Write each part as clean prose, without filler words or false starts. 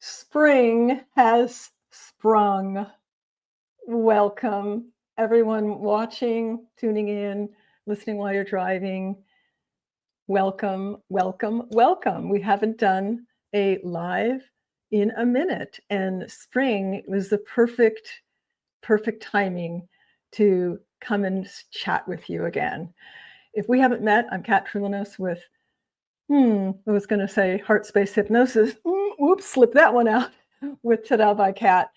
Spring has sprung. Welcome, everyone watching, tuning in, listening while you're driving. Welcome, welcome, welcome. We haven't done a live in a minute, and spring was the perfect timing to come and chat with you again. If we haven't met, I'm Kat Trulinos with, I was going to say Heart Space Hypnosis. Whoops, slip that one out. With Tada by Kat,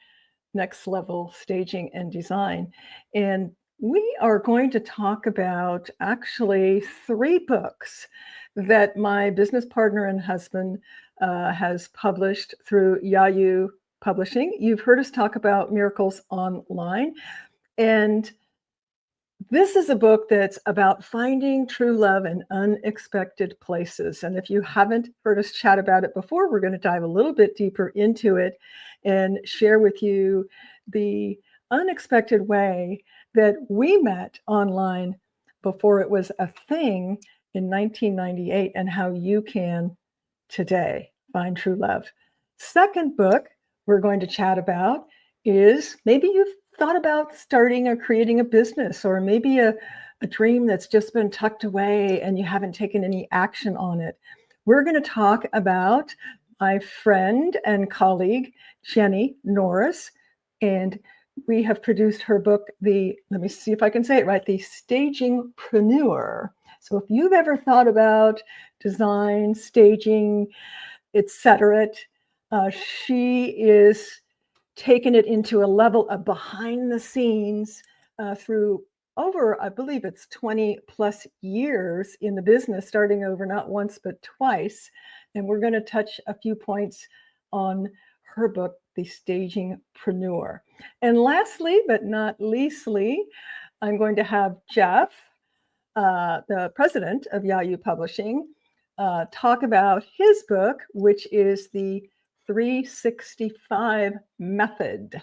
Next Level Staging and Design. And we are going to talk about actually 3 books that my business partner and husband has published through Yayu Publishing. You've heard us talk about Miracles Online. And this is a book that's about finding true love in unexpected places. And if you haven't heard us chat about it before, we're going to dive a little bit deeper into it and share with you the unexpected way that we met online before it was a thing in 1998 and how you can today find true love. Second book we're going to chat about is maybe you've thought about starting or creating a business, or maybe a dream that's just been tucked away and you haven't taken any action on it. We're going to talk about my friend and colleague, Jenny Norris, and we have produced her book, let me see if I can say it right, The Stagingpreneur. So if you've ever thought about design, staging, etc., she is taken it into a level of behind the scenes through over, I believe it's 20 plus years in the business, starting over not once, but twice. And we're going to touch a few points on her book, The Stagingpreneur. And lastly, but not leastly, I'm going to have Jeff, the president of Yayu Publishing, talk about his book, which is the 365 Method.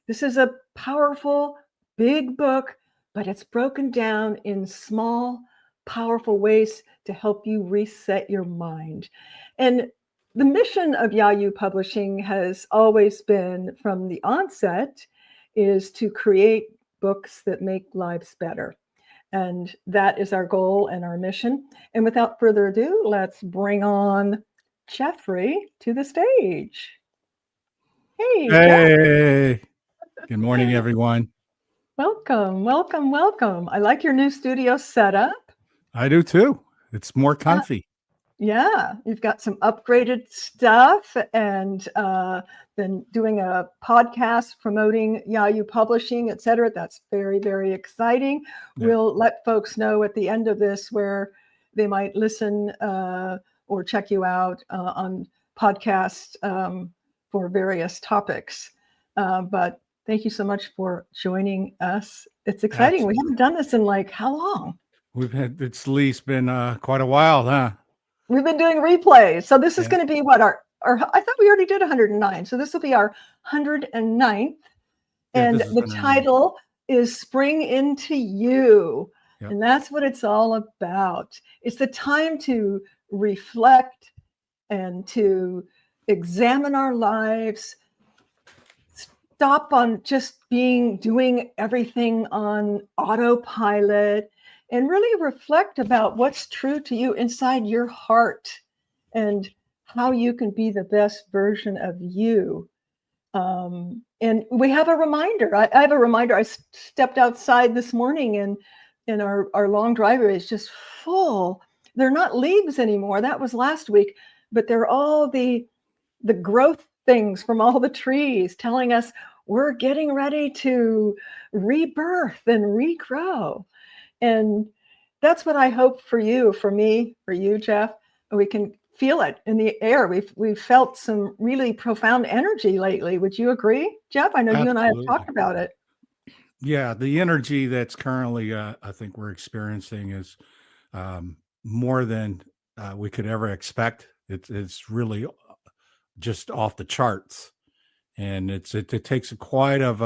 This is a powerful, big book, but it's broken down in small, powerful ways to help you reset your mind. And the mission of Yayu Publishing has always been, from the onset, is to create books that make lives better. And that is our goal and our mission. And without further ado, let's bring on Jeffrey to the stage. Hey. Hey. Good morning, everyone. Welcome, welcome, welcome. I like your new studio setup. I do too. It's more comfy. Yeah, you've got some upgraded stuff, and then doing a podcast promoting Yayu Publishing, etc. That's very, very exciting. Yeah. We'll let folks know at the end of this where they might listen or check you out on podcasts for various topics. But thank you so much for joining us. It's exciting. Absolutely. We haven't done this in like how long? It's at least been quite a while, huh? We've been doing replays. So this is going to be what our I thought we already did 109. So this will be our 109th. And the title is Spring Into You. Yep. And that's what it's all about. It's the time to reflect and to examine our lives, stop on just doing everything on autopilot, and really reflect about what's true to you inside your heart and how you can be the best version of you. And we have a reminder. I have a reminder. I stepped outside this morning and our long driveway is just full. They're not leaves anymore. That was last week, but they're all the growth things from all the trees telling us we're getting ready to rebirth and regrow. And that's what I hope for you, for me, for you, Jeff. We can feel it in the air. We've felt some really profound energy lately. Would you agree, Jeff? I know you and I have Absolutely. talked about it. Yeah, the energy that's currently, I think we're experiencing is more than we could ever expect. It's really just off the charts, and it takes a quite of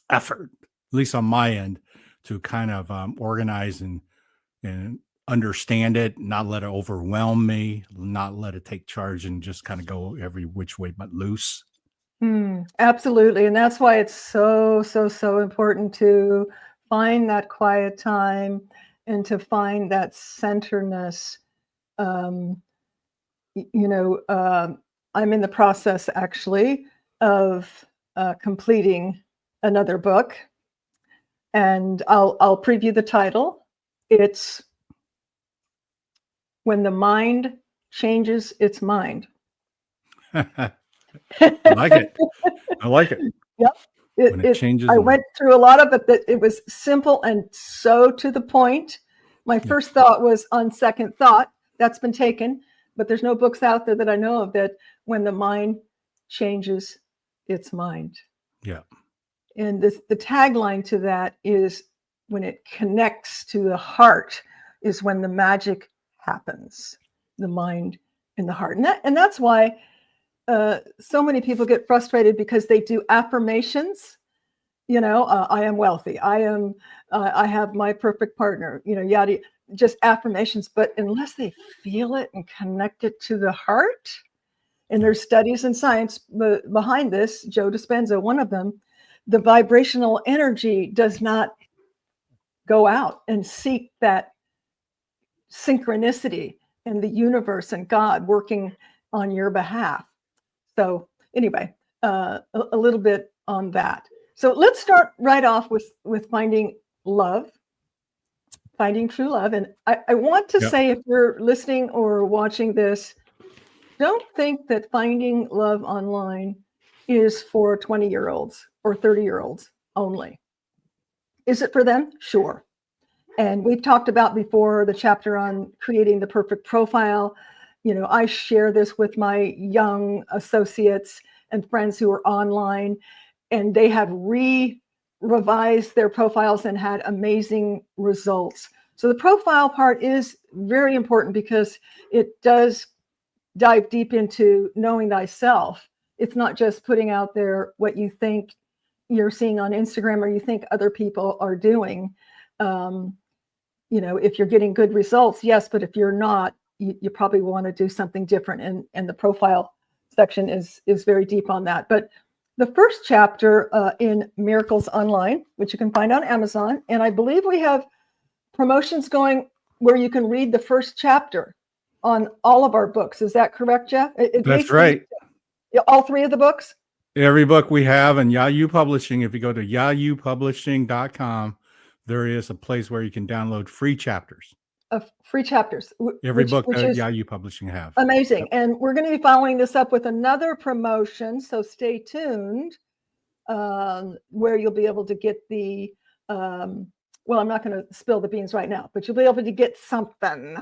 effort, at least on my end, to kind of organize and understand it, not let it overwhelm me, not let it take charge, and just kind of go every which way but loose. Absolutely. And that's why it's so, so, so important to find that quiet time and to find that centerness. Um, I'm in the process actually of completing another book, and I'll preview the title. It's When the Mind Changes Its Mind. I like it. I like it. Yep. When it changes I the went through a lot of it, that it was simple and so to the point. My Yeah. first thought was on second thought. That's been taken, but there's no books out there that I know of that when the mind changes its mind. Yeah. And the tagline to that is when it connects to the heart is when the magic happens, the mind and the heart. And that's why so many people get frustrated because they do affirmations. I am wealthy. I have my perfect partner, yada, just affirmations. But unless they feel it and connect it to the heart, and there's studies and science behind this, Joe Dispenza, one of them, the vibrational energy does not go out and seek that synchronicity and the universe and God working on your behalf. So anyway, a little bit on that. So let's start right off with finding love, finding true love. And I want to Yep. say, if you're listening or watching this, don't think that finding love online is for 20-year-olds or 30-year-olds only. Is it for them? Sure. And we've talked about before the chapter on creating the perfect profile. I share this with my young associates and friends who are online, and they have revised their profiles and had amazing results. So the profile part is very important because it does dive deep into knowing thyself. It's not just putting out there what you think you're seeing on Instagram or you think other people are doing. If you're getting good results, yes, but if you're not, you probably want to do something different. And the profile section is very deep on that. But the first chapter in Miracles Online, which you can find on Amazon, and I believe we have promotions going where you can read the first chapter on all of our books. Is that correct, Jeff? That's right. All three of the books? Every book we have in Yahoo Publishing, if you go to yahoopublishing.com, there is a place where you can download free chapters. Free chapters. Every book that Yahoo Publishing have. Amazing. Yep. And we're going to be following this up with another promotion. So stay tuned, where you'll be able to get the, well, I'm not going to spill the beans right now, but you'll be able to get something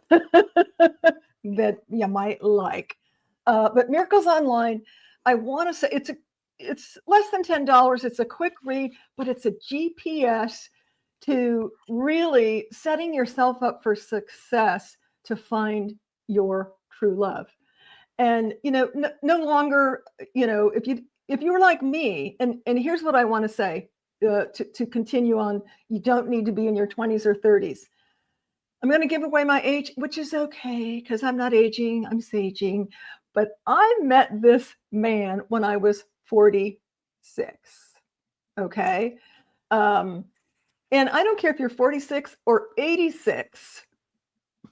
that you might like. But Miracles Online, I want to say it's less than $10. It's a quick read, but it's a GPS to really setting yourself up for success to find your true love. And no longer, if you were like me, and here's what I want to say to continue on. You don't need to be in your 20s or 30s. I'm going to give away my age, which is okay because I'm not aging, I'm saging. But I met this man when I was 46. Okay. And I don't care if you're 46 or 86,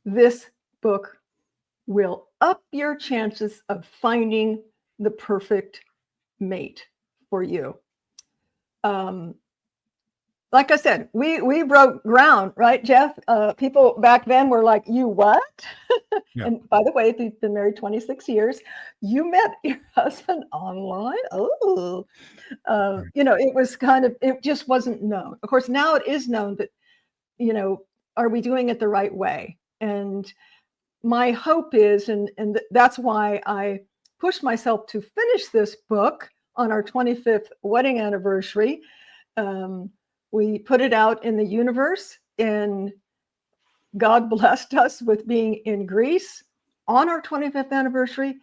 this book will up your chances of finding the perfect mate for you. Like I said, we broke ground, right, Jeff? People back then were like, you what? Yeah. And by the way, if you've been married 26 years, you met your husband online? Oh, it was it just wasn't known. Of course, now it is known, but, are we doing it the right way? And my hope is, and that's why I pushed myself to finish this book on our 25th wedding anniversary. We put it out in the universe, and God blessed us with being in Greece on our 25th anniversary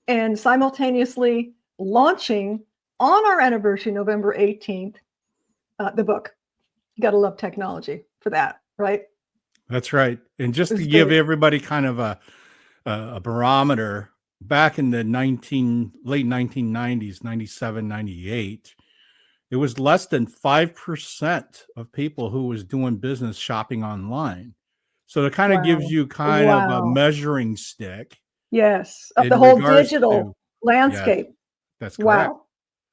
and simultaneously launching on our anniversary, November 18th, the book. You got to love technology for that, right? That's right. And just to It's give very- everybody kind of a barometer, back in the late 1990s, 97, 98, it was less than 5% of people who was doing business shopping online. So it kind of gives Wow. you kind of a Wow. measuring stick Yes, of in the whole regards digital to, yes, landscape. that's correct.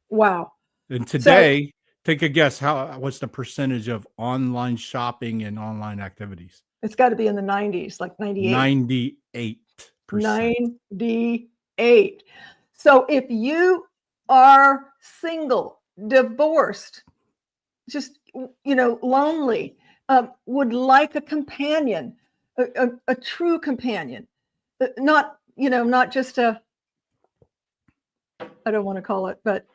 Wow. And So today, take a guess, what's the percentage of online shopping and online activities? it's got to be in the 90s, like 98. 98%. 98. So if you are single, divorced, just, lonely, would like a companion, a true companion, not just I don't want to call it, but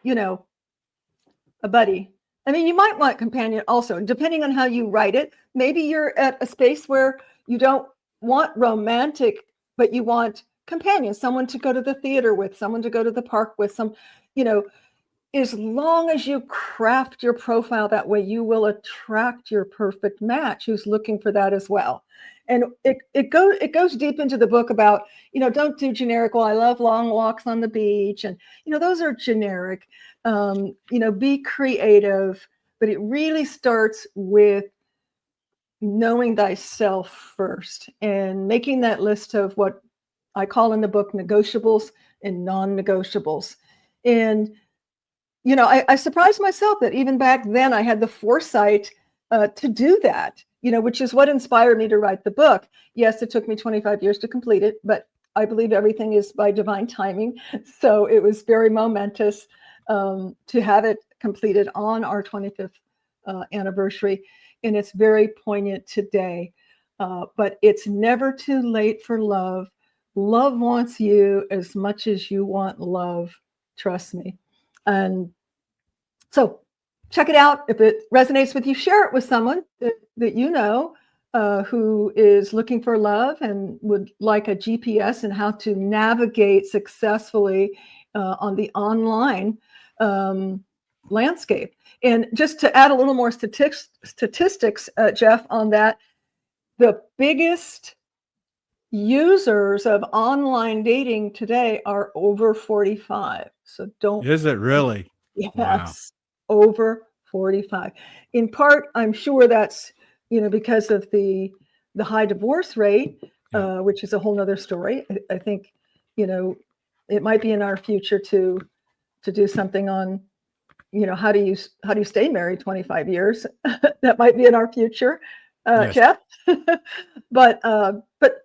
a buddy. I mean, you might want companion also, depending on how you write it. Maybe you're at a space where you don't want romantic, but you want companion, someone to go to the theater with, someone to go to the park with, as long as you craft your profile that way, you will attract your perfect match who's looking for that as well. And it goes deep into the book about, don't do generic, well, I love long walks on the beach. And, those are generic. Be creative, but it really starts with knowing thyself first and making that list of what I call in the book negotiables and non-negotiables. And I surprised myself that even back then I had the foresight to do that, which is what inspired me to write the book. Yes, it took me 25 years to complete it, but I believe everything is by divine timing. So it was very momentous to have it completed on our 25th anniversary. And it's very poignant today. But it's never too late for love. Love wants you as much as you want love. Trust me. And so check it out. If it resonates with you, share it with someone that you know who is looking for love and would like a GPS and how to navigate successfully on the online landscape. And just to add a little more statistics, Jeff, on that, the biggest users of online dating today are over 45. So don't. Is it really? Yes, Wow. over 45. In part, I'm sure that's, because of the high divorce rate, Yeah. which is a whole nother story. I think, it might be in our future to do something on, how do you stay married 25 years? That might be in our future, Yes. Jeff. But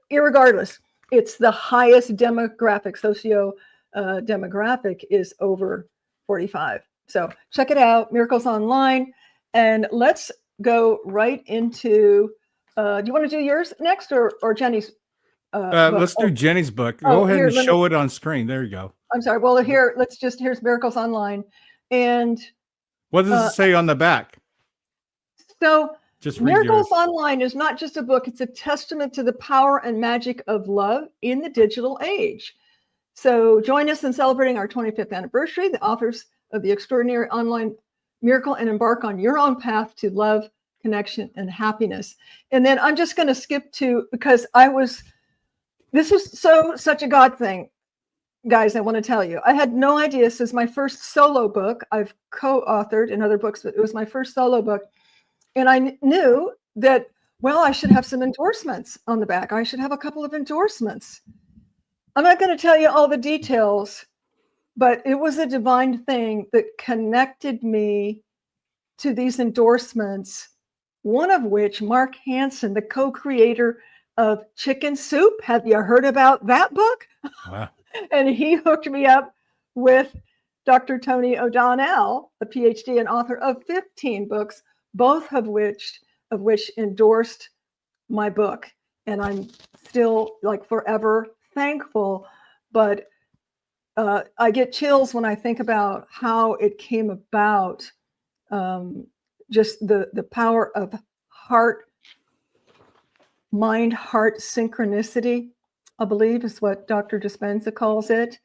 irregardless, it's the highest demographic, demographic is over 45. So check it out, Miracles Online. And let's go right into, do you want to do yours next or Jenny's book? Let's do Jenny's book. Oh, Go ahead here, and show it on screen. There you go. I'm sorry. Well, here's Miracles Online. And What does it say on the back? so Just read Miracles yours. Online is not just a book, it's a testament to the power and magic of love in the digital age. So join us in celebrating our 25th anniversary, the authors of the extraordinary online miracle, and embark on your own path to love, connection, and happiness. And then I'm just going to skip to, because this was such a God thing, guys. I want to tell you, I had no idea. This is my first solo book. I've co-authored in other books, but it was my first solo book. And I knew that, well, I should have some endorsements on the back. I should have a couple of endorsements. I'm not going to tell you all the details, but it was a divine thing that connected me to these endorsements, one of which, Mark Hansen, the co-creator of Chicken Soup. Have you heard about that book? Wow. And he hooked me up with Dr. Tony O'Donnell, a PhD and author of 15 books, both of which endorsed my book. and I'm still like forever thankful. But I get chills when I think about how it came about. Just the power of mind-heart synchronicity, I believe is what Dr. Dispenza calls it,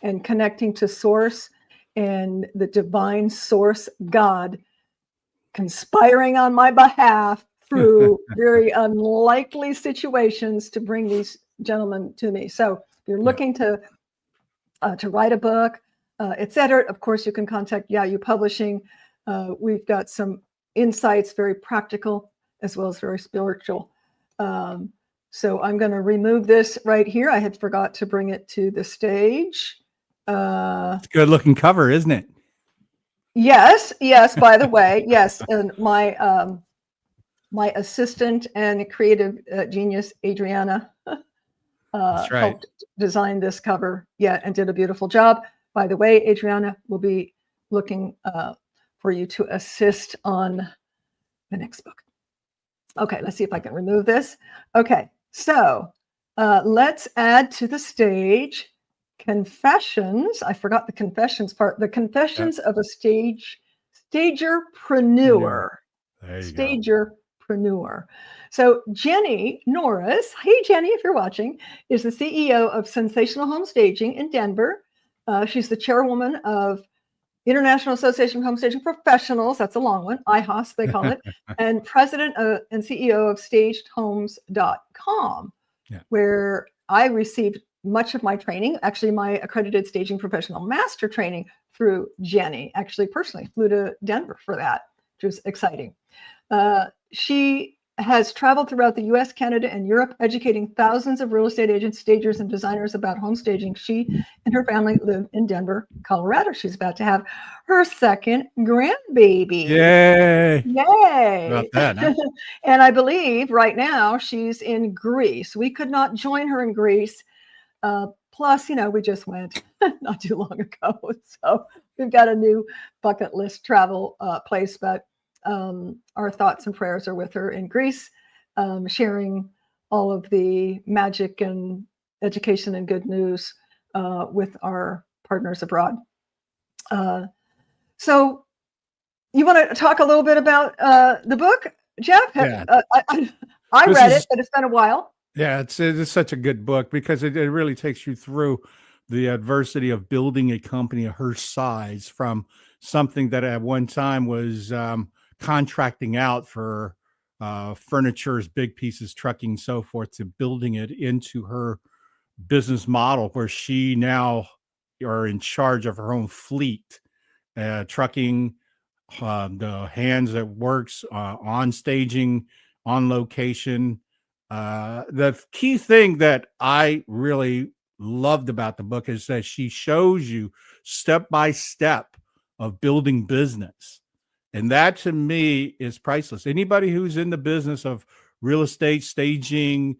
and connecting to source and the divine source, God, conspiring on my behalf through very unlikely situations to bring these gentlemen to me. So if you're looking to write a book, etc., of course, you can contact You Publishing. We've got some insights, very practical as well as very spiritual. So I'm going to remove this right here. I had forgot to bring it to the stage. It's a good looking cover, isn't it? Yes. By the way, yes. And my assistant and creative genius, Adriana, helped design this cover. And did a beautiful job. By the way, Adriana will be looking for you to assist on the next book. Okay, let's see if I can remove this. Okay, so let's add to the stage Confessions. I forgot the confessions part. The Confessions of a Stagerpreneur. Stagerpreneur. So Jenny Norris, hey Jenny, if you're watching, is the CEO of Sensational Home Staging in Denver. She's the chairwoman of International Association of Home Staging Professionals, that's a long one, IHOS they call it, and president and CEO of stagedhomes.com, where I received much of my training, actually my accredited staging professional master training through Jenny, actually personally flew to Denver for that, which was exciting. She has traveled throughout the US, Canada, and Europe, educating thousands of real estate agents, stagers, and designers about home staging. She and her family live in Denver, Colorado. She's about to have her second grandbaby. Yay! Yay! About that, huh? And I believe right now she's in Greece. We could not join her in Greece. Plus, we just went not too long ago. So we've got a new bucket list travel place, but our thoughts and prayers are with her in Greece, sharing all of the magic and education and good news with our partners abroad. So you want to talk a little bit about the book, Jeff? Yeah. I read it, but it's been a while. Yeah, it's such a good book because it really takes you through the adversity of building a company of her size from something that at one time was contracting out for furnitures, big pieces, trucking, so forth, to building it into her business model where she now are in charge of her own fleet, trucking, the hands that works on staging, on location. The key thing that I really loved about the book is that she shows you step by step of building business. And that to me is priceless. Anybody who's in the business of real estate staging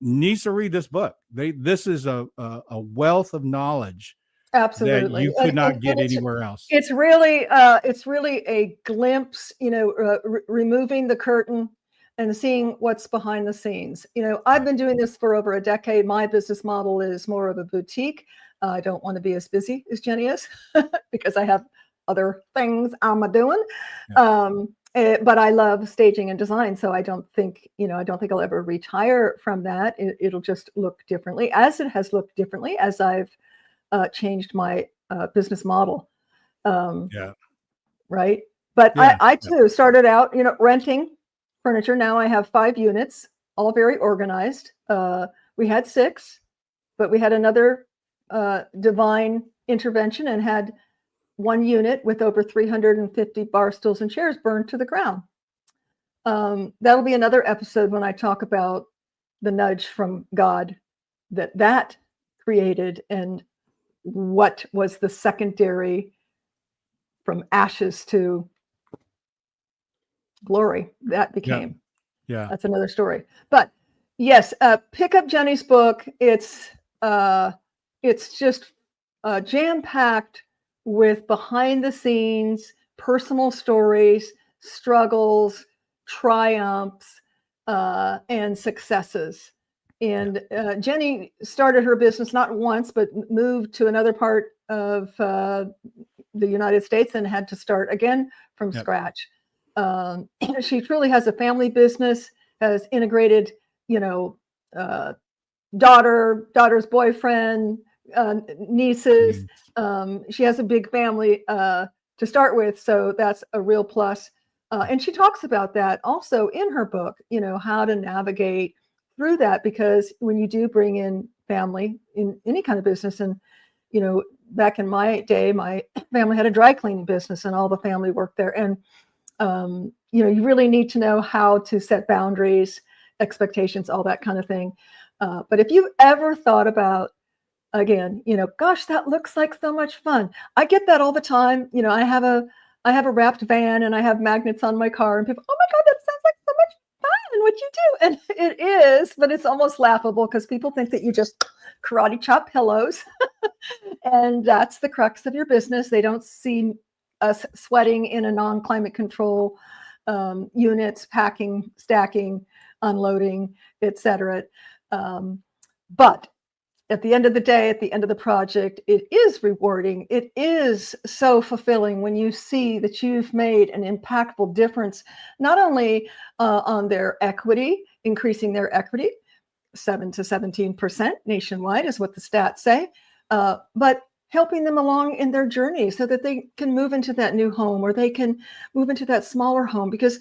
needs to read this book. This is a wealth of knowledge. Absolutely. That you could not get anywhere else. It's really a glimpse, removing the curtain and seeing what's behind the scenes. I've been doing this for over a decade. My business model is more of a boutique. I don't want to be as busy as Jenny is because I have other things I'm doing. But I love staging and design. So I don't think I'll ever retire from that. It'll just look differently, as it has looked differently as I've changed my business model. Right. But I too started out, renting furniture. Now I have 5 units, all very organized. We had 6, but we had another divine intervention and had 1 unit with over 350 bar stools and chairs burned to the ground. That'll be another episode when I talk about the nudge from God that created and what was the secondary from ashes to glory that became. That's another story. But yes, pick up Jenny's book. It's just jam-packed with behind the scenes personal stories, struggles, triumphs, and successes. And Jenny started her business not once, but moved to another part of the United States and had to start again from scratch. She truly has a family business, has integrated, daughter's boyfriend, nieces. She has a big family to start with, so that's a real plus. And she talks about that also in her book, how to navigate through that, because when you do bring in family in any kind of business, and back in my day, my family had a dry cleaning business and all the family worked there, and you really need to know how to set boundaries, expectations, all that kind of thing. But if you've ever thought about, again, gosh, that looks like so much fun. I get that all the time. I have a wrapped van and I have magnets on my car, and people, oh my God, that sounds like so much fun, what you do. And it is, but it's almost laughable because people think that you just karate chop pillows. And that's the crux of your business. They don't see us sweating in a non-climate control units, packing, stacking, unloading, etc. But at the end of the day, at the end of the project, it is rewarding. It is so fulfilling when you see that you've made an impactful difference, not only on their equity, increasing their equity, 7 to 17% nationwide is what the stats say, but helping them along in their journey so that they can move into that new home, or they can move into that smaller home. Because,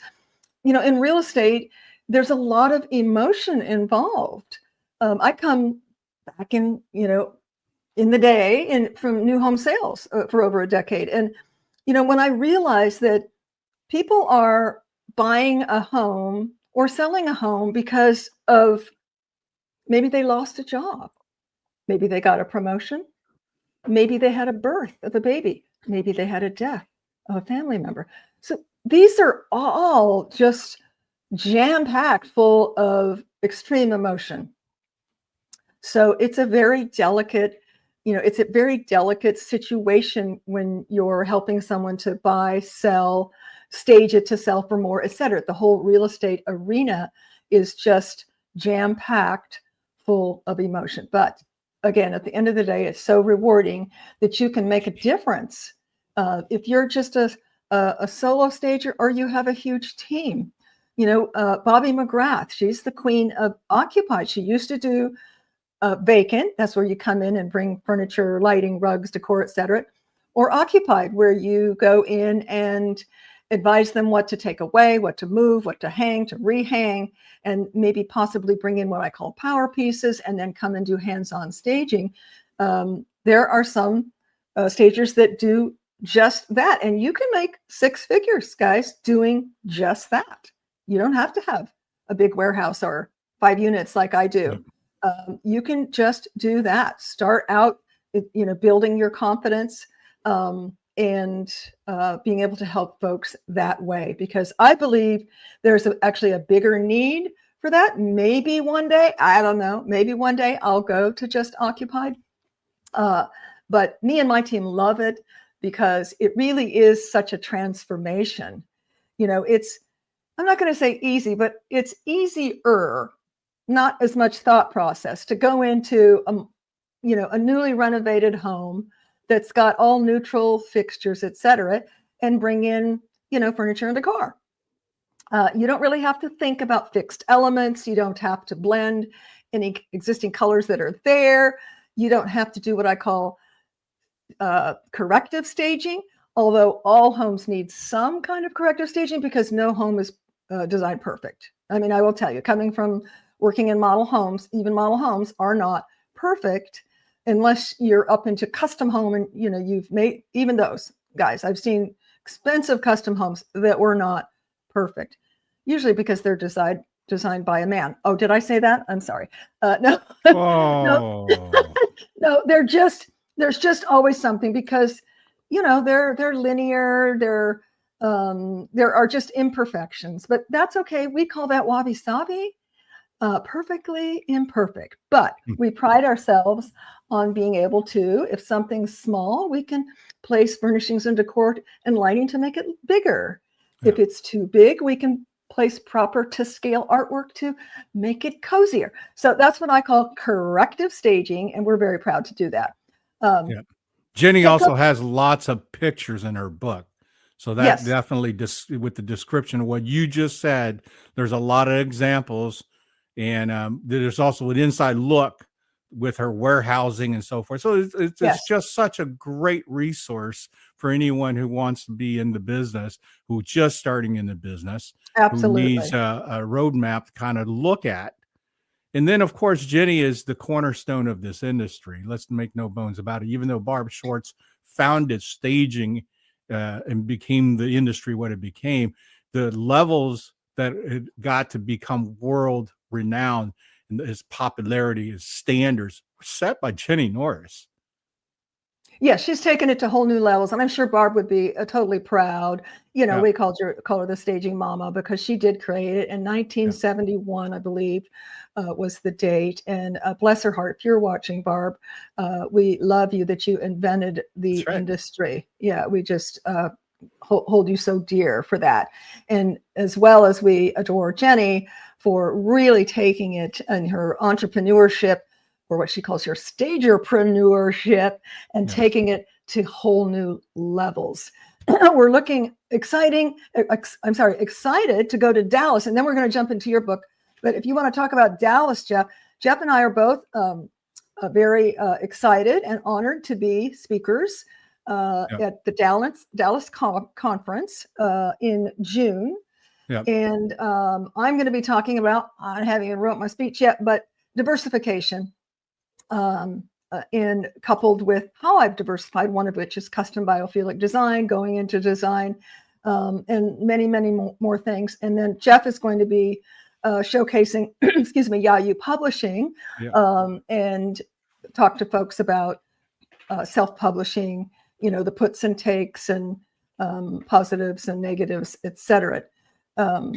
in real estate, there's a lot of emotion involved. I come back in the day from new home sales for over a decade. And, when I realized that people are buying a home or selling a home because of maybe they lost a job, maybe they got a promotion, maybe they had a birth of a baby, maybe they had a death of a family member. So these are all just jam-packed full of extreme emotion. So it's a very delicate, situation when you're helping someone to buy, sell, stage it to sell for more, et cetera. The whole real estate arena is just jam-packed full of emotion. But again, at the end of the day, it's so rewarding that you can make a difference. If you're just a solo stager, or you have a huge team. Bobby McGrath, she's the queen of Occupied. She used to do Vacant, that's where you come in and bring furniture, lighting, rugs, decor, etc. Or Occupied, where you go in and advise them what to take away, what to move, what to hang, to rehang, and maybe possibly bring in what I call power pieces, and then come and do hands-on staging. There are some stagers that do just that, and you can make 6 figures, guys, doing just that. You don't have to have a big warehouse or 5 units like I do. You can just do that. Start out, building your confidence and being able to help folks that way, because I believe there's actually a bigger need for that. Maybe one day, I don't know, maybe one day I'll go to just Occupied. But me and my team love it because it really is such a transformation. I'm not going to say easy, but it's easier, not as much thought process, to go into a newly renovated home that's got all neutral fixtures, etc., and bring in furniture and decor. You don't really have to think about fixed elements. You don't have to blend any existing colors that are there. You don't have to do what I call corrective staging, although all homes need some kind of corrective staging, because no home is designed perfect. I mean, I will tell you, coming from working in model homes, even model homes are not perfect unless you're up into custom home, and you've made even those, guys. I've seen expensive custom homes that were not perfect, usually because they're designed by a man. Oh, did I say that? I'm sorry. No, no, there's just always something, because they're linear, there are just imperfections, but that's okay. We call that wabi-sabi. Perfectly imperfect, but we pride ourselves on being able to, if something's small, we can place furnishings and decor and lighting to make it bigger. Yeah. If it's too big, we can place proper to scale artwork to make it cozier. So that's what I call corrective staging, and we're very proud to do that. Yeah. Jenny So also has lots of pictures in her book. So that yes, definitely, with the description of what you just said, there's a lot of examples. And there's also an inside look with her warehousing and so forth. So it's yes, just such a great resource for anyone who wants to be in the business, who's just starting in the business, who needs absolutely. a roadmap to kind of look at. And then, of course, Jenny is the cornerstone of this industry. Let's make no bones about it. Even though Barb Schwartz founded staging and became the industry what it became, the levels that it got to become world renowned and its popularity, its standards were set by Jenny Norris. Yeah, she's taken it to whole new levels, and I'm sure Barb would be totally proud. You know, Yeah, we call her the staging mama because she did create it in yeah. 1971, I believe, was the date. And bless her heart, if you're watching, Barb, we love you that you invented the That's right. industry. Yeah, we just hold you so dear for that, and as well as we adore Jenny for really taking it and her entrepreneurship, or what she calls her stagerpreneurship, and Yeah. taking it to whole new levels. We're looking excited to go to Dallas, and then we're going to jump into your book. But if you want to talk about Dallas, Jeff and I are both very excited and honored to be speakers Yeah. at the Dallas conference in June. Yeah. And I'm going to be talking about, I haven't even wrote my speech yet, but diversification. And coupled with how I've diversified, one of which is custom biophilic design, going into design, and many, many more things. And then Jeff is going to be showcasing, excuse me, Yayu Publishing, Yeah. and talk to folks about self-publishing, you know, the puts and takes and positives and negatives, etc. Yeah.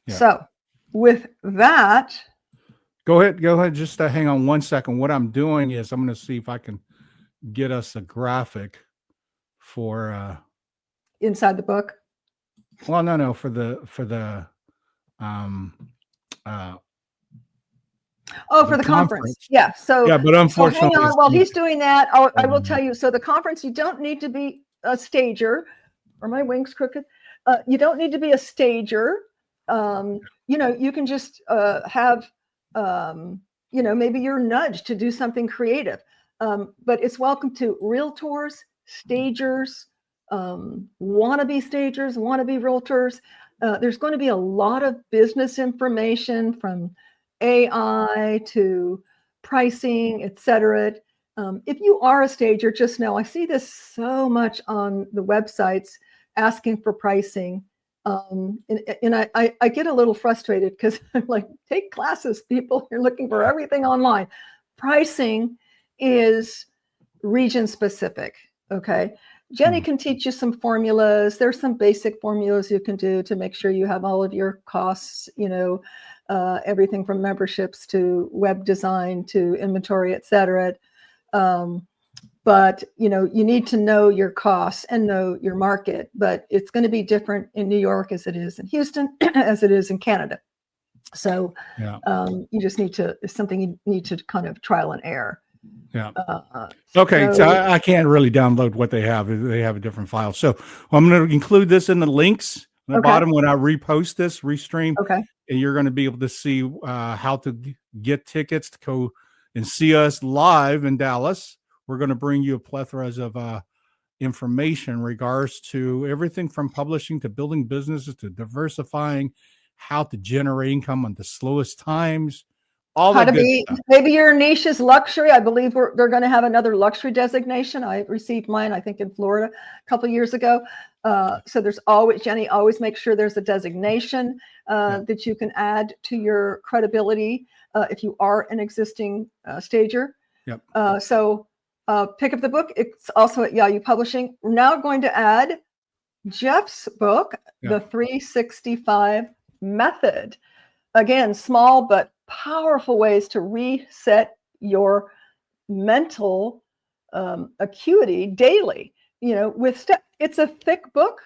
So with that, Go ahead. Just hang on one second. What I'm doing is I'm going to see if I can get us a graphic for inside the book. well, no, for the um Oh, for the conference. Yeah. So, Yeah, but hang unfortunately on. it's While gonna he's doing that, I will be- tell you. So the conference, you don't need to be a stager. Are my wings crooked? You don't need to be a stager. You know, you can just have, you know, maybe you're nudged to do something creative. But it's welcome to realtors, stagers, wannabe stagers, wannabe realtors. There's going to be a lot of business information from AI to pricing, etc. If you are a stager, just know I see this so much on the websites asking for pricing. And I get a little frustrated because I'm like, take classes, people. You're looking for everything online. Pricing is region specific. Okay. Jenny can teach you some formulas. There's some basic formulas you can do to make sure you have all of your costs, you know, everything from memberships to web design to inventory, et cetera. But you know, you need to know your costs and know your market. But it's going to be different in New York as it is in Houston, as it is in Canada. So Yeah. you just need to, it's something you need to kind of trial and error. Yeah. Okay. So I can't really download what they have. They have a different file. So I'm going to include this in the links on the bottom when I repost this, restream. Okay. And you're going to be able to see how to get tickets to go and see us live in Dallas. We're going to bring you a plethora of information in regards to everything from publishing to building businesses to diversifying, how to generate income on the slowest times. How to be, maybe your niche is luxury. I believe they're going to have another luxury designation. I received mine, I think, in Florida a couple of years ago. So there's always, Jenny, always make sure there's a designation that you can add to your credibility if you are an existing stager. Yep. So pick up the book. It's also at Yayu Publishing. We're now going to add Jeff's book, The 365 Method. Again, small but powerful ways to reset your mental acuity daily. You know, with it's a thick book,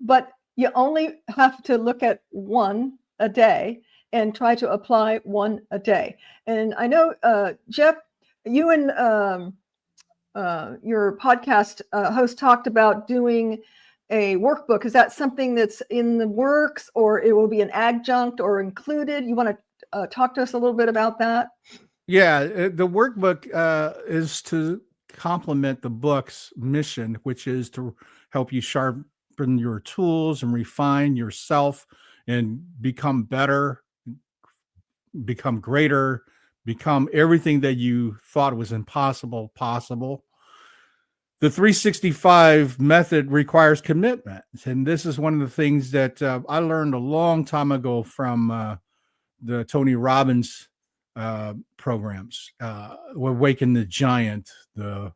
but you only have to look at one a day and try to apply one a day. And I know, Jeff, you and your podcast host talked about doing a workbook. Is that something that's in the works, or it will be an adjunct or included? You want to talk to us a little bit about that? Yeah, the workbook is to complement the book's mission, which is to help you sharpen your tools and refine yourself and become better, become greater, become everything that you thought was impossible possible. The 365 method requires commitment. And this is one of the things that I learned a long time ago from the Tony Robbins programs, Awaken the Giant, the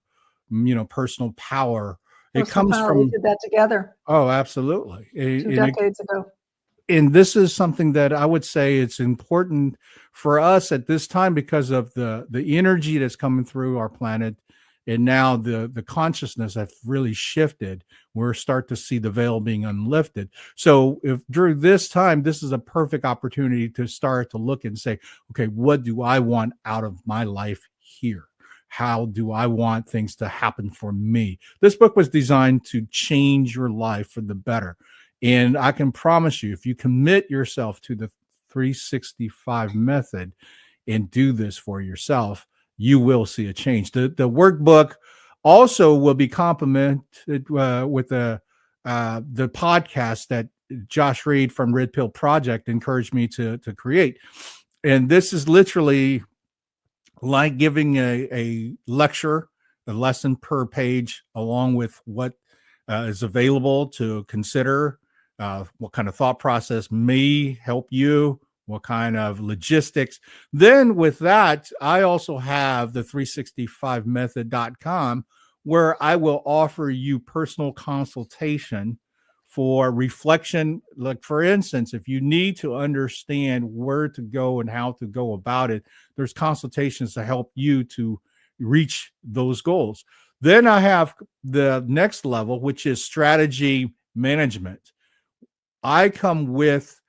personal power. It Personal comes power, we from did that together absolutely, 2 decades ago. and this is something that I would say it's important for us at this time because of the energy that's coming through our planet, and now the consciousness have really shifted. We're start to see the veil being unlifted. So if during this time, this is a perfect opportunity to start to look and say, okay, what do I want out of my life here? How do I want things to happen for me? This book was designed to change your life for the better. And I can promise you, if you commit yourself to the 365 method and do this for yourself, you will see a change. The workbook also will be complemented with the podcast that Josh Reed from Red Pill Project encouraged me to create. And this is literally like giving a lecture, a lesson per page, along with what is available to consider, what kind of thought process may help you, what kind of logistics. Then with that, I also have the 365method.com, where I will offer you personal consultation for reflection. Like, for instance, if you need to understand where to go and how to go about it, there's consultations to help you to reach those goals. Then I have the next level, which is strategy management. I come with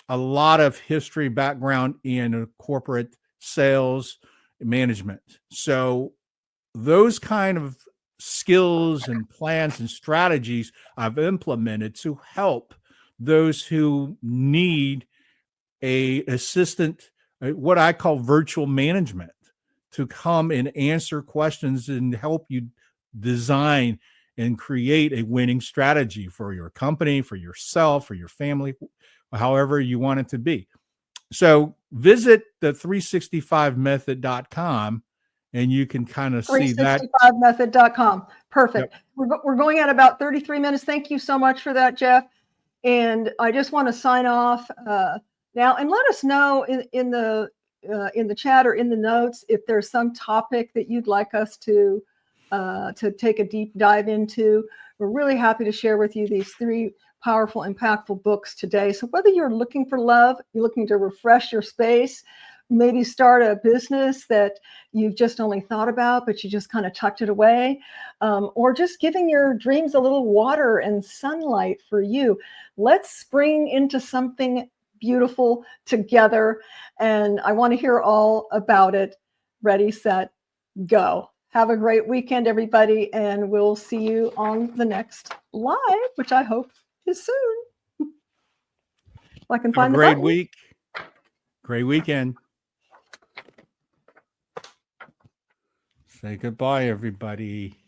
a lot of history background in corporate sales management. So those kind of skills and plans and strategies I've implemented to help those who need a assistant, what I call virtual management, to come and answer questions and help you design and create a winning strategy for your company, for yourself, for your family, however you want it to be. So visit the 365method.com and you can kind of see that. 365method.com. Perfect. Yep. We're going at about 33 minutes. Thank you so much for that, Jeff. And I just want to sign off now, and let us know in the chat or in the notes if there's some topic that you'd like us to take a deep dive into. We're really happy to share with you these 3 powerful, impactful books today. So whether you're looking for love, you're looking to refresh your space, maybe start a business that you've just only thought about, but you just kind of tucked it away, or just giving your dreams a little water and sunlight for you. Let's spring into something beautiful together. And I want to hear all about it. Ready, set, go. Have a great weekend, everybody. And we'll see you on the next live, which I hope is soon. If I can find the great button. week. Great weekend. Say goodbye, everybody.